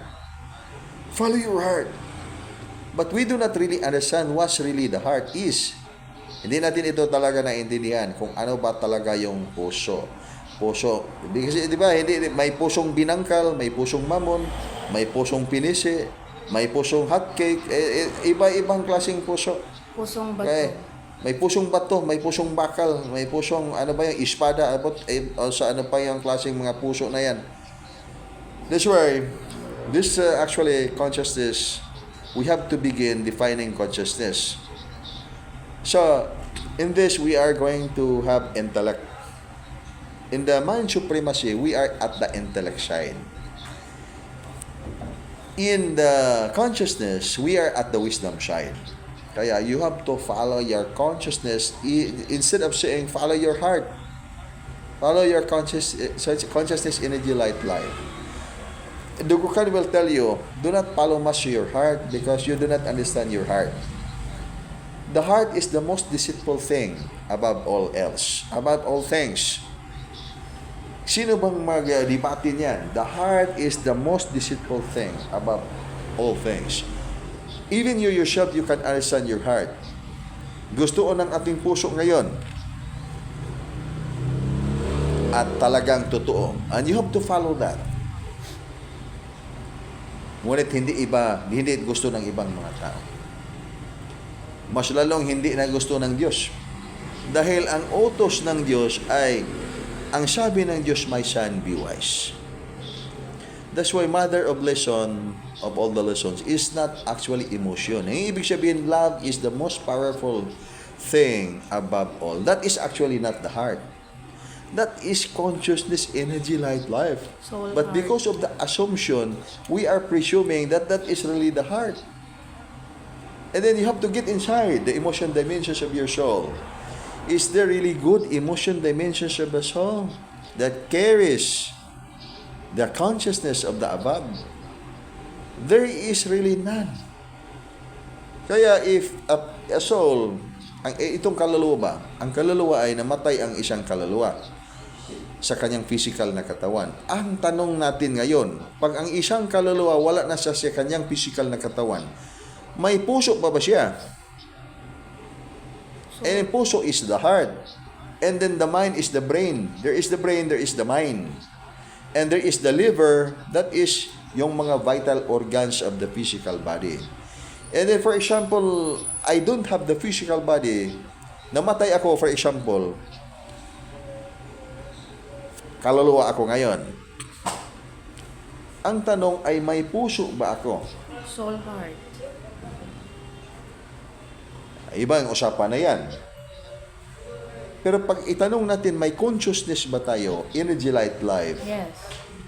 Follow your heart. But we do not really understand what really the heart is. Hindi natin ito talaga naintindihan kung ano ba talaga yung puso. Puso. Kasi di ba, may pusong binangkal, may pusong mamon, may pusong pinisi, May pusong hotcake, iba-ibang klaseng puso. Pusong bato. Okay. May pusong bato, may pusong bakal, may pusong ano ba yung espada, sa ano pa yung klaseng mga puso na yan. That's why this actually consciousness, we have to begin defining consciousness. So in this we are going to have intellect. In the mind supremacy, we are at the intellect side. In the consciousness, we are at the wisdom side. Kaya you have to follow your consciousness instead of saying follow your heart. Follow your consciousness energy light life. Dugukan will tell you, do not follow much your heart because you do not understand your heart. The heart is the most deceitful thing above all else, above all things. Sino bang mag-debate niyan? The heart is the most deceitful thing above all things. Even you yourself, you can understand your heart. Gusto ng ating puso ngayon at talagang totoo. And you have to follow that. Ngunit hindi gusto ng ibang mga tao. Mas lalong hindi na gusto ng Diyos. Dahil ang utos ng Diyos ay, ang sabi ng Diyos, my son, be wise. That's why mother of lesson, of all the lessons, is not actually emotion. Ang ibig sabihin, love is the most powerful thing above all. That is actually not the heart. That is consciousness, energy, light, life. Soul But heart. because of the assumption, we are presuming that that is really the heart. And then you have to get inside the emotion dimensions of your soul. Is there really good emotion dimensions of the soul that carries the consciousness of the above? There is really none. Kaya if a soul, itong kaluluwa ba, ang kaluluwa ay namatay ang isang kaluluwa sa kanyang physical na katawan. Ang tanong natin ngayon, pag ang isang kaluluwa wala na siya sa kanyang physical na katawan, may puso pa ba siya? And the puso is the heart. And then the mind is the brain. There is the brain, there is the mind. And there is the liver, that is yung mga vital organs of the physical body. And then for example, I don't have the physical body. Namatay ako, for example. Kaluluwa ako ngayon. Ang tanong ay may puso ba ako? Soul heart. Ibang usapan na yan. Pero pag itanong natin, may consciousness ba tayo? Energy, light, life. Yes.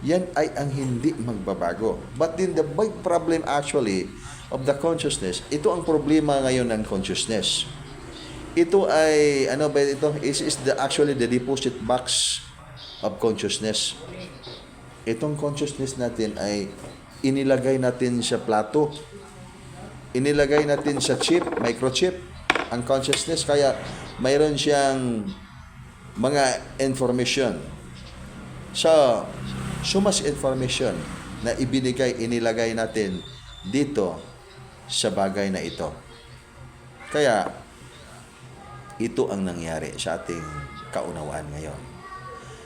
Yan ay ang hindi magbabago. But then the big problem actually of the consciousness, ito ang problema ngayon ng consciousness. Ito ay, ano ba ito? Is actually the deposit box of consciousness. Itong consciousness natin ay inilagay natin sa plato. Inilagay natin sa chip, microchip, ang consciousness. Kaya mayroon siyang mga information. So much information na inilagay natin dito sa bagay na ito. Kaya, ito ang nangyari sa ating kaunawaan ngayon.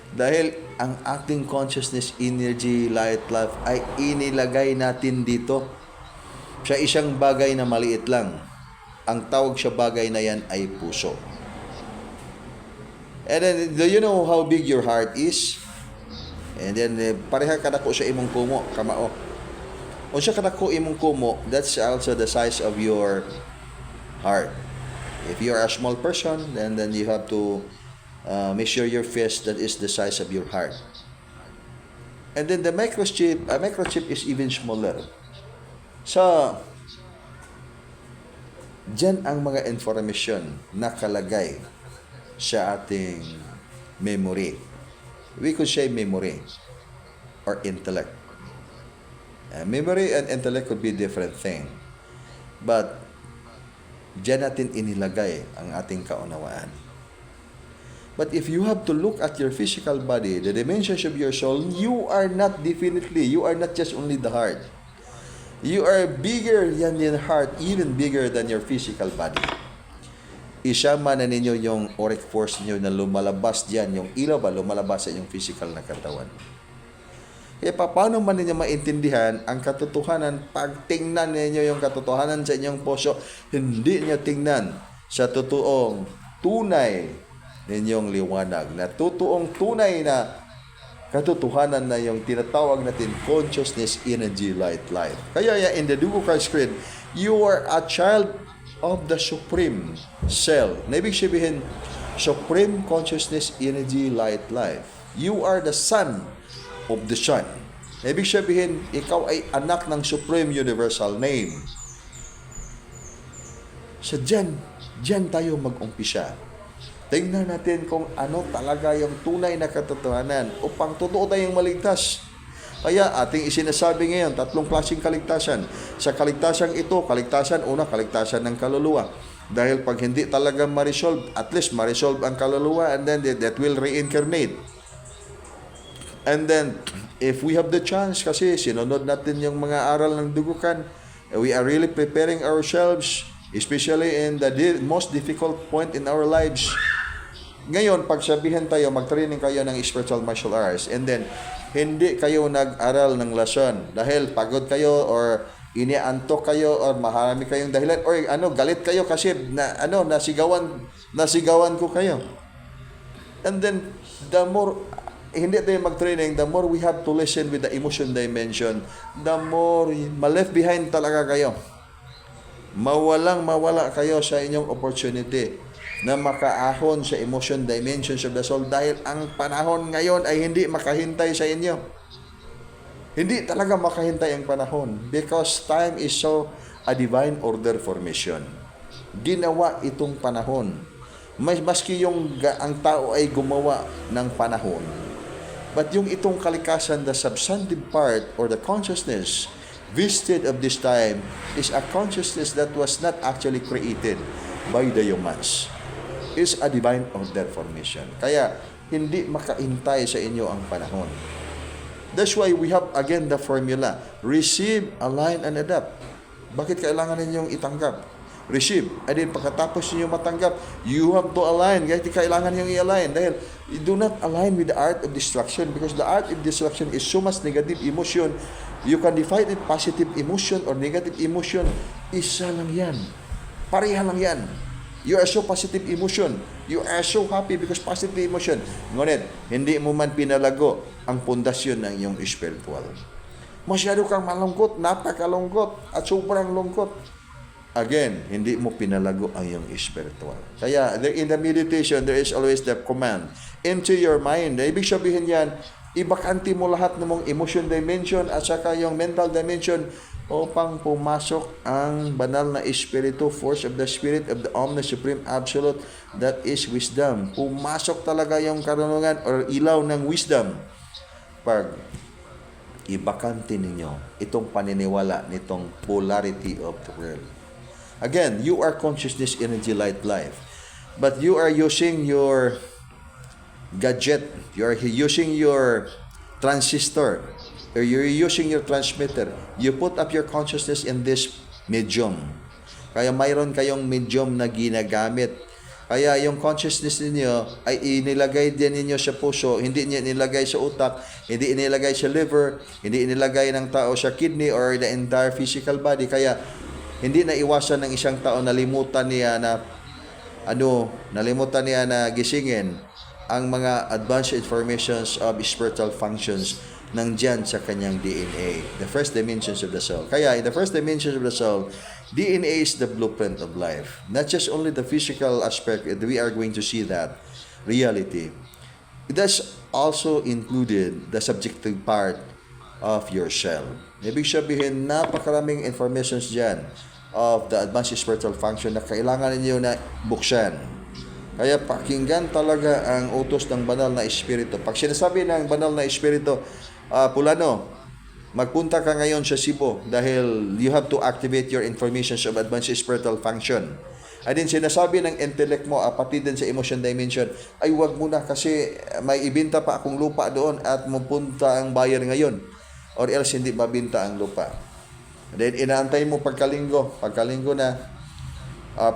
Dahil ang ating consciousness, energy, light, life ay inilagay natin dito sa isang bagay na maliit lang. Ang tawag sa bagay na yan ay puso. And then, do you know how big your heart is? And then, pareha kadako sa imong kumo, kamao. O siya kadako imong kumo, that's also the size of your heart. If you are a small person, then you have to measure your fist, that is the size of your heart. And then the microchip is even smaller. So, dyan ang mga information nakalagay sa ating memory. We could say memory or intellect. Memory and intellect could be different thing. But, dyan natin inilagay ang ating kaunawaan. But if you have to look at your physical body, the dimensions of your soul, you are not just only the heart. You are bigger than your heart, even bigger than your physical body. Isama na ninyo yung auric force niyo na lumalabas diyan, yung ilaw ba lumalabas sa inyong physical na katawan. Kaya paano man ninyo maintindihan ang katotohanan pag tingnan ninyo yung katotohanan sa inyong puso, hindi niyo tingnan sa totoong tunay ninyong liwanag, na totoong tunay na katotohanan na yung tinatawag natin consciousness, energy, light, life. Kaya in the Dugo Christ Creed, you are a child of the Supreme Cell. Na ibig sabihin, Supreme Consciousness, Energy, Light, Life. You are the son of the Son. Na ibig sabihin, ikaw ay anak ng Supreme Universal Name. So dyan tayo mag-umpisa. Tingnan natin kung ano talaga yung tunay na katotohanan upang totoo tayong maligtas. Kaya ating isinasabi ngayon, 3 klaseng kaligtasan. Sa kaligtasan ito, kaligtasan ng kaluluwa. Dahil pag hindi talaga ma-resolve, at least ma-resolve ang kaluluwa, and then that will reincarnate. And then, if we have the chance, kasi sinunod natin yung mga aral ng dugukan, we are really preparing ourselves, especially in the most difficult point in our lives. Ngayon, pag sabihin tayo, mag-training kayo ng spiritual martial arts, and then, hindi kayo nag-aral ng lesson dahil pagod kayo or iniantok kayo or marami kayong dahilan or galit kayo kasi nasigawan ko kayo. And then, the more hindi tayo mag-training, the more we have to listen with the emotion dimension, the more ma-left behind talaga kayo. Mawala kayo sa inyong opportunity na makaahon sa emotion dimensions of the soul dahil ang panahon ngayon ay hindi makahintay sa inyo. Hindi talaga makahintay ang panahon because time is so a divine order for mission. Ginawa itong panahon. Maski ang tao ay gumawa ng panahon. But yung itong kalikasan, the substantive part or the consciousness visited of this time is a consciousness that was not actually created by the humans. Is a divine order for mission. Kaya, hindi makaintay sa inyo ang panahon. That's why we have again the formula. Receive, align, and adapt. Bakit kailangan ninyong itanggap? Receive. And then pagkatapos ninyo matanggap, you have to align. Kaya kailangan ninyong i-align. Dahil you do not align with the art of destruction because the art of destruction is so much negative emotion. You can define it positive emotion or negative emotion. Isa lang yan. Pareha lang yan. You are so positive emotion. You are so happy because positive emotion. Ngunit, hindi mo man pinalago ang pundasyon ng iyong spiritual. Masyado kang malungkot, napakalungkot, at sobrang lungkot. Again, hindi mo pinalago ang iyong spiritual. Kaya, in the meditation, there is always the command into your mind. Ibig sabihin yan, ibakanti mo lahat ng mong emotion dimension at saka yung mental dimension upang pumasok ang banal na espiritu, force of the spirit of the Omnis Supreme Absolute, that is wisdom. Pumasok talaga yung karunungan or ilaw ng wisdom. Pag ibakante ninyo itong paniniwala nitong polarity of the world. Again, you are consciousness, energy, light, life. But you are using your gadget, you are using your transistor, or you're using your transmitter. You put up your consciousness in this medium. Kaya mayroon kayong medium na ginagamit. Kaya yung consciousness ninyo ay inilagay din ninyo sa puso, hindi niya inilagay sa utak, hindi inilagay sa liver, hindi inilagay ng tao sa kidney or the entire physical body. Kaya hindi na iwasan ng isang tao nalimutan niya na gisingin ang mga advanced informations of spiritual functions nandyan sa kanyang DNA, the first dimensions of the soul. Kaya, in the first dimensions of the soul, DNA is the blueprint of life. Not just only the physical aspect, we are going to see that reality. It has also included the subjective part of your shell. Ibig sabihin, napakaraming informations dyan of the advanced spiritual function na kailangan ninyo na buksan. Kaya pakinggan talaga ang utos ng banal na espiritu. Pag sinasabi ng banal na espiritu, Pulano, magpunta ka ngayon sa Cebu dahil you have to activate your informations of advanced spiritual function. Ay din sinasabi ng intellect mo, pati din sa emotion dimension, ay wag muna kasi may ibinta pa akong lupa doon at mapunta ang buyer ngayon. Or else hindi mabinta ang lupa. Then inaantay mo pagkalinggo na,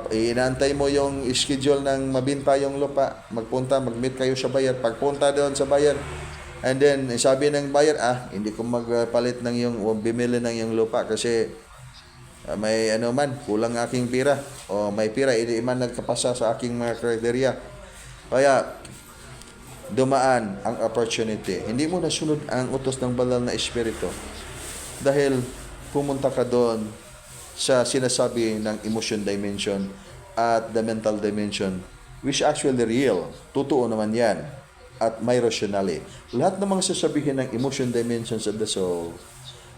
inaantay mo yung schedule ng mabinta yung lupa, mag-meet kayo sa buyer. Pagpunta doon sa buyer, And then, sabi ng buyer, hindi ko magpalit ng yung, o bimili ng yung lupa kasi may ano man, kulang aking pira. O may pira, hindi man nagkapasa sa aking mga kriteria. Kaya, dumaan ang opportunity. Hindi mo nasunod ang utos ng banal na espiritu. Dahil pumunta ka doon sa sinasabi ng emotion dimension at the mental dimension, which actually real. Totoo naman yan. At may rationale. Lahat ng mga sasabihin ng emotion dimensions of the soul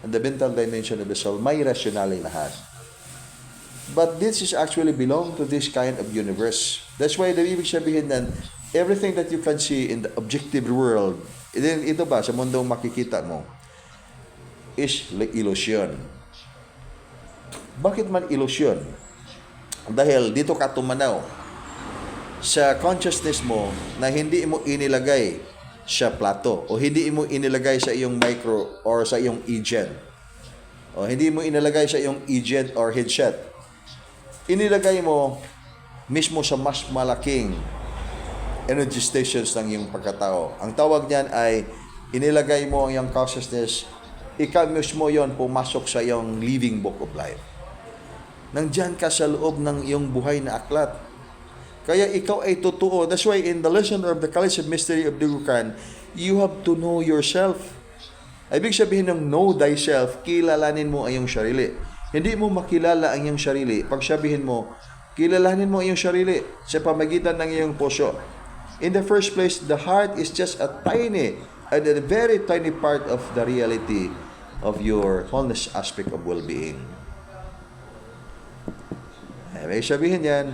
and the mental dimension of the soul, may rationale lahat. But this is actually belong to this kind of universe. That's why the ibig sabihin na everything that you can see in the objective world, ito ba, sa mundong makikita mo, is illusion. Bakit man illusion? Dahil dito ka tumanaw sa consciousness mo na hindi mo inilagay sa plato o hindi mo inilagay sa iyong micro or sa iyong agent o hindi mo inilagay sa iyong agent or headset. Inilagay mo mismo sa mas malaking energy stations ng iyong pagkatao. Ang tawag niyan ay inilagay mo ang iyong consciousness, ikaw mismo yon pumasok sa iyong living book of life. Nandyan ka sa loob ng iyong buhay na aklat. Kaya ikaw ay totoo. That's why in the lesson of the College of Mystery of Dugukan, you have to know yourself. Ibig sabihin ng know thyself, kilalanin mo ang iyong sarili. Hindi mo makilala ang iyong sarili pag sabihin mo, kilalanin mo ang iyong sarili sa pamagitan ng iyong puso. In the first place, the heart is just a tiny, a very tiny part of the reality of your wholeness aspect of well-being. Ibig sabihin yan,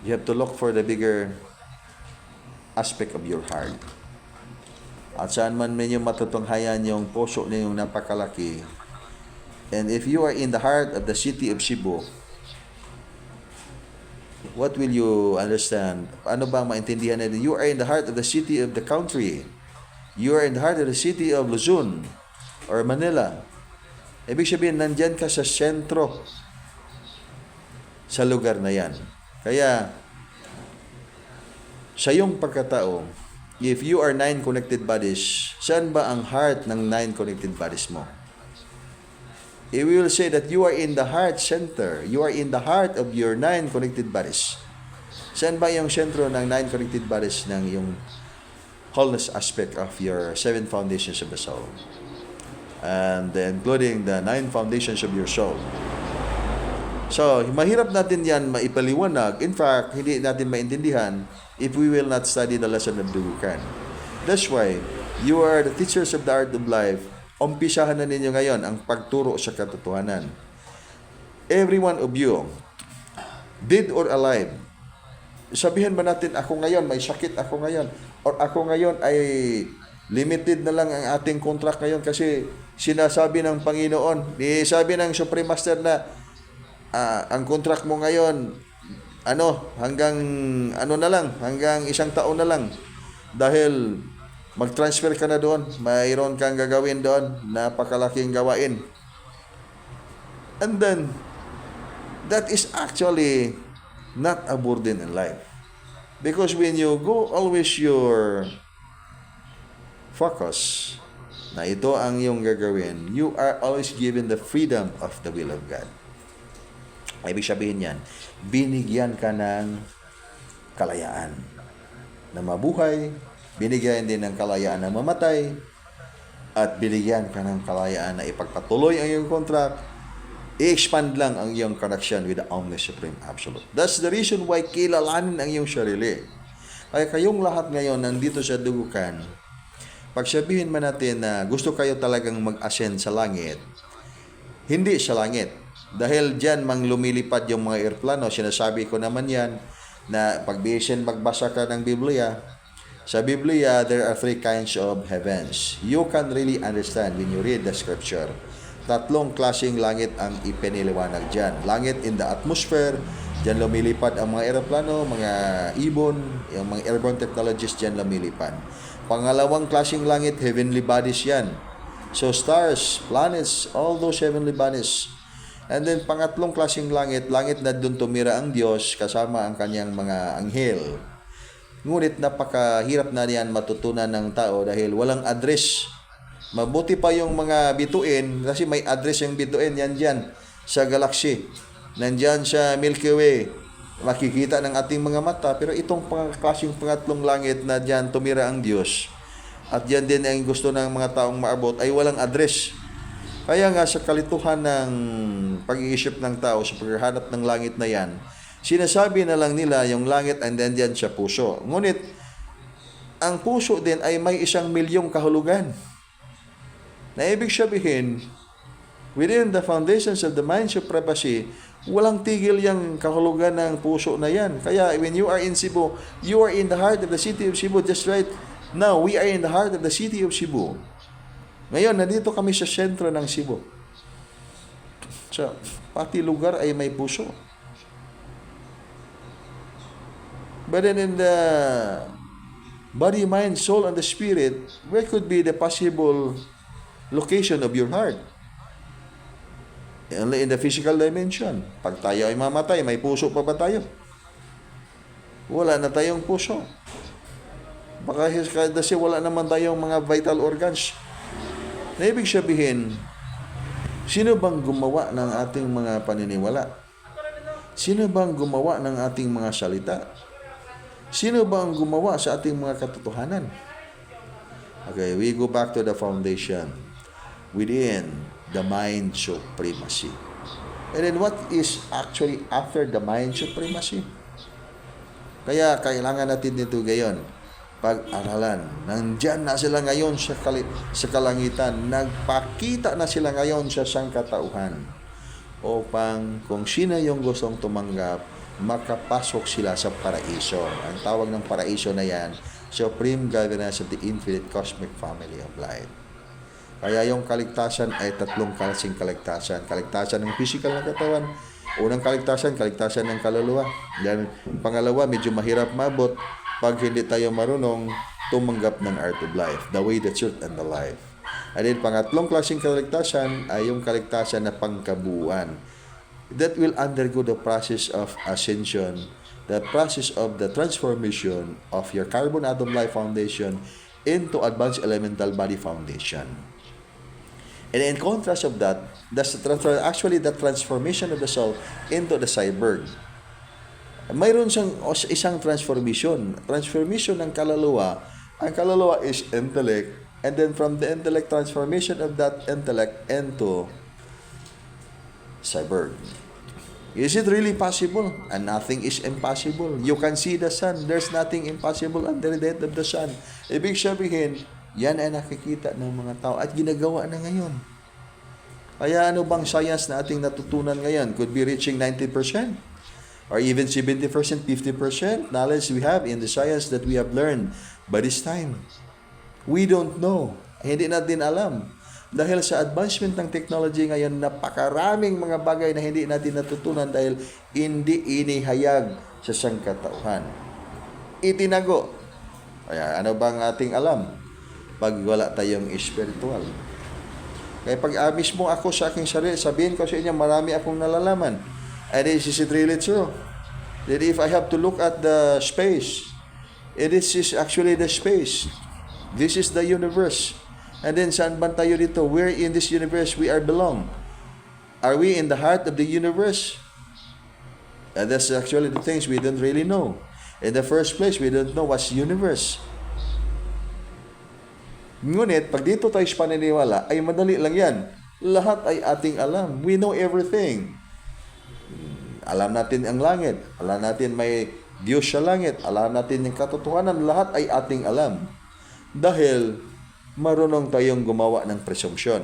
you have to look for the bigger aspect of your heart. At saan man ninyo matutunghayan yung puso ninyong napakalaki. And if you are in the heart of the city of Cebu, what will you understand? Ano ba maintindihan natin? You are in the heart of the city of the country. You are in the heart of the city of Luzon or Manila. Ibig sabihin, nandyan ka sa sentro sa lugar na yan. Kaya, sa iyong pagkatao, if you are 9 connected bodies, saan ba ang heart ng 9 connected bodies mo? If we will say that you are in the heart center, you are in the heart of your 9 connected bodies. Saan ba yung sentro ng 9 connected bodies ng yung wholeness aspect of your 7 foundations of the soul? And including the 9 foundations of your soul. So, mahirap natin yan maipaliwanag. In fact, hindi natin maintindihan if we will not study the lesson of Dugukan. That's why, you are the teachers of the art of life. Umpisahan na ninyo ngayon ang pagturo sa katotohanan. Every one of you, dead or alive, sabihin ba natin, ako ngayon, may sakit ako ngayon, or ako ngayon ay limited na lang ang ating contract ngayon kasi sinasabi ng Panginoon, sabi ng Supreme Master na ang contract mo ngayon hanggang hanggang 1 taon na lang dahil mag-transfer ka na doon, mayroon kang gagawin doon, napakalaking gawain. And then that is actually not a burden in life, because when you go always your focus na ito ang iyong gagawin, you are always given the freedom of the will of God. Ibig sabihin yan, binigyan ka ng kalayaan na mabuhay, binigyan din ng kalayaan na mamatay, at binigyan ka ng kalayaan na ipagpatuloy ang iyong contract, i-expand lang ang iyong connection with the Omnis Supreme Absolute. That's the reason why kilalanin ang iyong sarili. Kaya kayong lahat ngayon nandito sa Dugukan, pagsabihin man natin na gusto kayo talagang mag-ascend sa langit, hindi sa langit. Dahil dyan mang lumilipad yung mga airplano, sinasabi ko naman yan, na pag-bisin magbasa ka ng Biblia, sa Biblia, there are 3 kinds of heavens. You can really understand when you read the scripture. 3 klaseng langit ang ipiniliwanag dyan. Langit in the atmosphere, dyan lumilipad ang mga aeroplano, mga ibon, yung mga airborne technologies dyan lumilipad. Pangalawang klaseng langit, heavenly bodies yan. So stars, planets, all those heavenly bodies. And then pangatlong klaseng langit, langit na doon tumira ang Diyos kasama ang kanyang mga anghel. Ngunit napakahirap na yan matutunan ng tao dahil walang address. Mabuti pa yung mga bituin kasi may address yung bituin yan dyan sa galaxy. Nandyan sa Milky Way. Makikita ng ating mga mata. Pero itong klaseng pangatlong langit na dyan tumira ang Diyos at yan din ang gusto ng mga taong maabot ay walang address. Kaya nga sa kalituhan ng pag-iisip ng tao sa paghahanap ng langit na yan, sinasabi na lang nila yung langit and then dyan sa puso. Ngunit, ang puso din ay may 1,000,000 kahulugan. Na ibig sabihin, within the foundations of the mind supremacy, walang tigil yung kahulugan ng puso na yan. Kaya when you are in Cebu, you are in the heart of the city of Cebu. Just right now, we are in the heart of the city of Cebu. Ngayon, nandito kami sa sentro ng Cebu. So, pati lugar ay may puso. But then in the body, mind, soul, and the spirit, where could be the possible location of your heart? Only in the physical dimension. Pag tayo ay mamatay, may puso pa ba tayo? Wala na tayong puso. Baka kasi wala naman tayong mga vital organs. Na ibig sabihin, sino bang gumawa ng ating mga paniniwala? Sino bang gumawa ng ating mga salita? Sino ba ang gumawa sa ating mga katotohanan? Okay, we go back to the foundation within the mind supremacy. And then what is actually after the mind supremacy? Kaya kailangan natin dito ngayon pag-aralan. Nandyan na sila ngayon sa kalangitan. Nagpakita na sila ngayon sa sangkatauhan upang kung sino yung gustong tumanggap, makapasok sila sa paraiso. Ang tawag ng paraiso na yan, Supreme Governance of the Infinite Cosmic Family of Light. Kaya yung kaligtasan ay tatlong klaseng kaligtasan. Kaligtasan ng physical na katawan. Unang kaligtasan ng kaluluwa. Then, pangalawa, medyo mahirap mabot pag hindi tayo marunong tumanggap ng art of life. The way, the truth, and the life. And then, pangatlong klaseng kaligtasan ay yung kaligtasan na pangkabuuan. That will undergo the process of ascension, the process of the transformation of your carbon atom life foundation into advanced elemental body foundation. And in contrast of that, that's actually the transformation of the soul into the cyborg. Mayroon siyang isang transformation ng kaluluwa. Ang kaluluwa is intellect, and then from the intellect, transformation of that intellect into cyborg. Is it really possible? And nothing is impossible. You can see the sun. There's nothing impossible under the head of the sun. Ibig sabihin, yan ay nakikita ng mga tao at ginagawa na ngayon. Kaya ano bang science na ating natutunan ngayon? Could be reaching 90% or even 70%, 50% knowledge we have in the science that we have learned by this time. We don't know. Hindi natin alam. Dahil sa advancement ng technology ngayon, napakaraming mga bagay na hindi natin natutunan dahil hindi inihayag sa sangkatauhan. Itinago. Kaya ano bang ating alam? Pag wala tayong spiritual. Kaya pag mismo ako sa aking sarili, sabihin ko sa inyo, marami akong nalalaman. And is it really true? That if I have to look at the space, it is actually the space. This is the universe. And then, saan ba tayo dito? Where in this universe we are belong? Are we in the heart of the universe? And that's actually the things we don't really know. In the first place, we don't know what's universe. Ngunit, pag dito tayo sa paniniwala, ay madali lang yan. Lahat ay ating alam. We know everything. Alam natin ang langit. Alam natin may Diyos sa langit. Alam natin yung katotohanan. Lahat ay ating alam. Dahil marunong tayong gumawa ng presumption.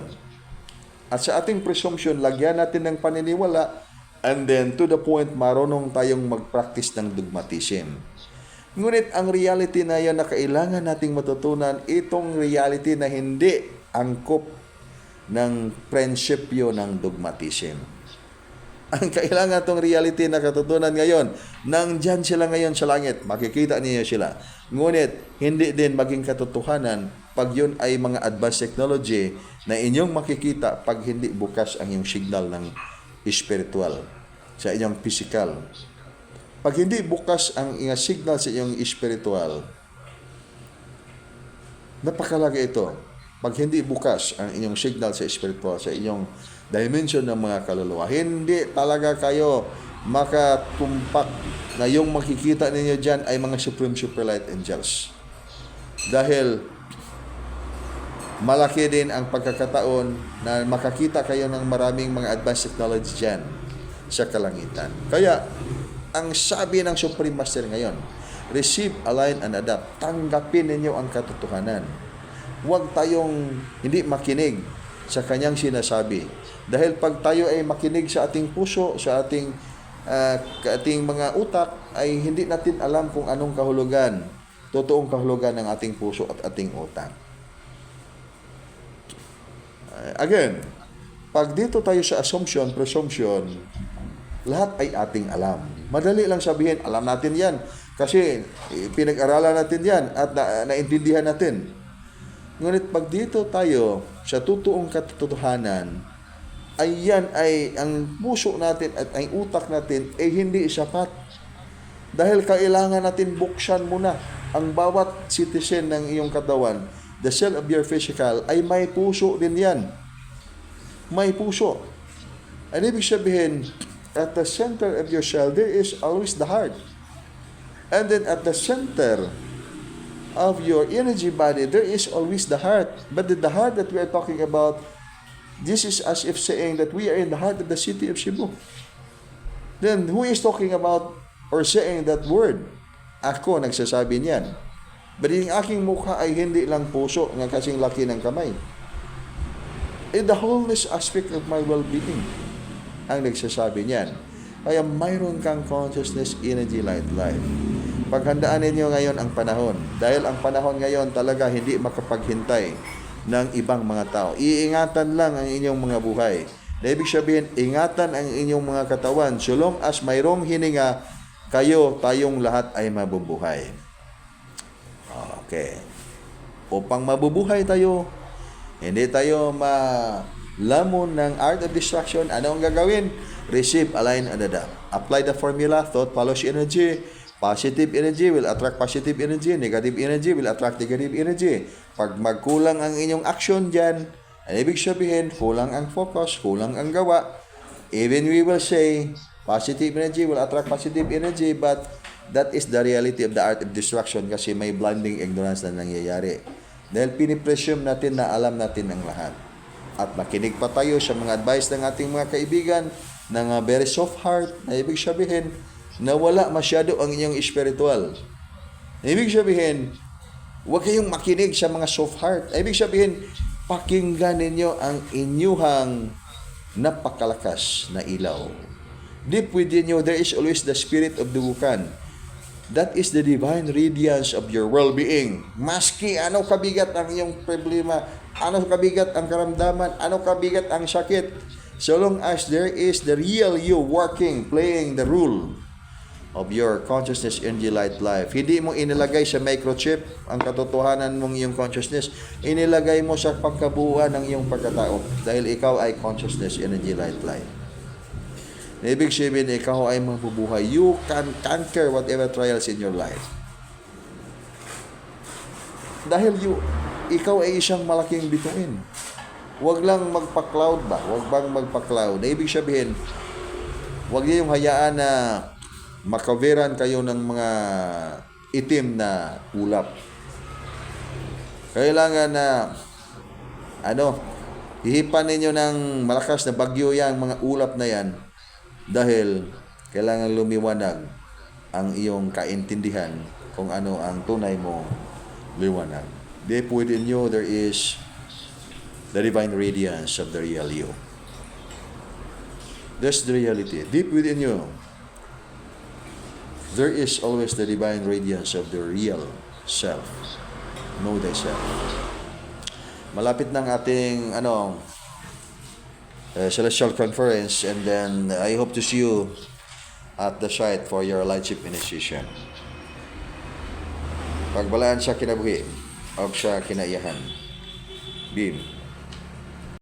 At sa ating presumption, lagyan natin ng paniniwala, and then to the point, marunong tayong mag-practice ng dogmatism. Ngunit ang reality na yan na kailangan nating matutunan, itong reality na hindi angkop ng prinsipyo ng dogmatism. Ang kailangan itong reality na katutunan ngayon, nandyan sila ngayon sa langit, makikita niyo sila. Ngunit, hindi din maging katotohanan pag yun ay mga advanced technology na inyong makikita pag hindi bukas ang yung signal ng spiritual sa inyong physical. Pag hindi bukas ang signal sa iyong espiritual, napakalaga ito. Pag hindi bukas ang inyong signal sa spiritual, sa inyong dimension ng mga kaluluwa, hindi talaga kayo makatumpak na yung makikita ninyo dyan ay mga supreme super light angels. Dahil malaki din ang pagkakataon na makakita kayo ng maraming mga advanced technology dyan sa kalangitan. Kaya, ang sabi ng Supreme Master ngayon, receive, align, and adapt. Tanggapin ninyo ang katotohanan. Huwag tayong hindi makinig sa kanyang sinasabi. Dahil pag tayo ay makinig sa ating puso, sa ating mga utak, ay hindi natin alam kung anong kahulugan, totoong kahulugan ng ating puso at ating utak. Again, pag dito tayo sa assumption, presumption, lahat ay ating alam. Madali lang sabihin, alam natin yan. Kasi pinag-aralan natin yan at naintindihan natin. Ngunit pag dito tayo sa totoong katotohanan, ay yan ay ang puso natin at ang utak natin ay hindi sapat. Dahil kailangan natin buksan muna ang bawat citizen ng iyong katawan. The cell of your physical ay may puso din yan. May puso. Ang ibig sabihin, at the center of your cell, there is always the heart. And then at the center of your energy body, there is always the heart. But the heart that we are talking about, this is as if saying that we are in the heart of the city of Cebu. Then, who is talking about or saying that word? Ako nagsasabi niyan. But yung aking mukha ay hindi lang puso ng kasing laki ng kamay. In the wholeness aspect of my well-being, ang nagsasabi niyan. Kaya mayroon kang consciousness, energy, light, life. Paghandaan ninyo ngayon ang panahon. Dahil ang panahon ngayon talaga hindi makapaghintay ng ibang mga tao. Iingatan lang ang inyong mga buhay. Na ibig sabihin, ingatan ang inyong mga katawan. So long as mayroong hininga, tayong lahat ay mabubuhay. Okay. Upang mabubuhay tayo, hindi tayo malamon ng art of distraction, ano ang gagawin? Receive, align, and adapt. Apply the formula, thought follows energy. Positive energy will attract positive energy. Negative energy will attract negative energy. Pag magkulang ang inyong action dyan, ang ibig sabihin, kulang ang focus, kulang ang gawa. Even we will say, positive energy will attract positive energy, but that is the reality of the art of distraction kasi may blinding ignorance na nangyayari. Dahil pinipresume natin na alam natin ang lahat. At makinig pa tayo sa mga advice ng ating mga kaibigan ng very soft heart, na ibig sabihin, na wala masyado ang inyong spiritual. Ibig sabihin, huwag kayong makinig sa mga soft heart. Ibig sabihin, pakinggan ninyo ang inyuhang napakalakas na ilaw. Deep within you, there is always the spirit of the Wukan. That is the divine radiance of your well-being. Maski ano kabigat ang iyong problema, ano kabigat ang karamdaman, ano kabigat ang sakit, so long as there is the real you working, playing the role of your consciousness, energy, light, life. Hindi mo inilagay sa microchip ang katotohanan mong iyong consciousness. Inilagay mo sa pagkabuuan ng iyong pagkatao dahil ikaw ay consciousness, energy, light, life. Ibig sabihin, ikaw ay mabubuhay. You can conquer whatever trials in your life. Dahil ikaw ay isang malaking bituin. Huwag lang magpa-cloud ba? Huwag bang magpa-cloud? Ibig sabihin, huwag niyong hayaan na makaveran kayo ng mga itim na ulap. Kailangan na hihipan ninyo ng malakas na bagyo yan, mga ulap na yan, dahil kailangan lumiwanag ang iyong kaintindihan kung ano ang tunay mo liwanag. Deep within you, there is the divine radiance of the real you. That's the reality. Deep within you, there is always the divine radiance of the real self. Know thyself. Malapit ng ating celestial conference, and then I hope to see you at the site for your lightship initiation. Pagbalaan sa kinabuhi o sa kinaiyahan. Bim.